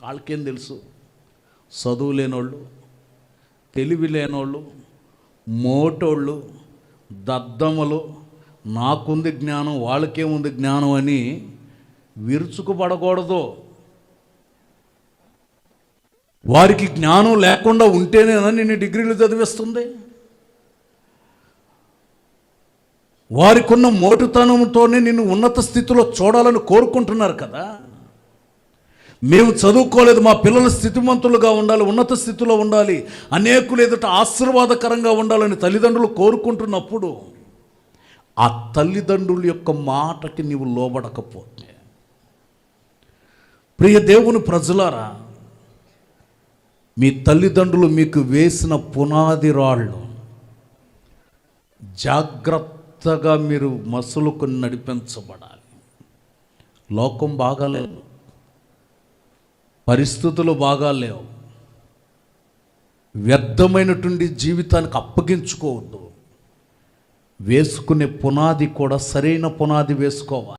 వాళ్ళకేం తెలుసు? చదువు లేనోళ్ళు, తెలివి లేనోళ్ళు, మోటోళ్ళు, దద్దమ్మలు, నాకుంది జ్ఞానం వాళ్ళకేముంది జ్ఞానం అని విరుచుకుపడకూడదు. వారికి జ్ఞానం లేకుండా ఉంటేనేనా నిన్ను డిగ్రీలు చదివిస్తుంది? వారికి ఉన్న మోటుతనంతోనే నిన్ను ఉన్నత స్థితిలో చూడాలని కోరుకుంటున్నారు కదా. మేము చదువుకోలేదు, మా పిల్లలు స్థితిమంతులుగా ఉండాలి, ఉన్నత స్థితిలో ఉండాలి, అనేకులు ఎదుట ఆశీర్వాదకరంగా ఉండాలని తల్లిదండ్రులు కోరుకుంటున్నప్పుడు ఆ తల్లిదండ్రుల యొక్క మాటకి నీవు లోబడకపోతే, ప్రియ దేవుని ప్రజలారా, మీ తల్లిదండ్రులు మీకు వేసిన పునాది రాళ్ళు జాగ్రత్తగా మీరు మసులుకొని నడిపించబడాలి. లోకం బాగాలేదు, పరిస్థితులు బాగాలేవు, వ్యర్థమైనటువంటి జీవితానికి అప్పగించుకోవద్దు. వేసుకునే పునాది కూడా సరైన పునాది వేసుకోవాలి.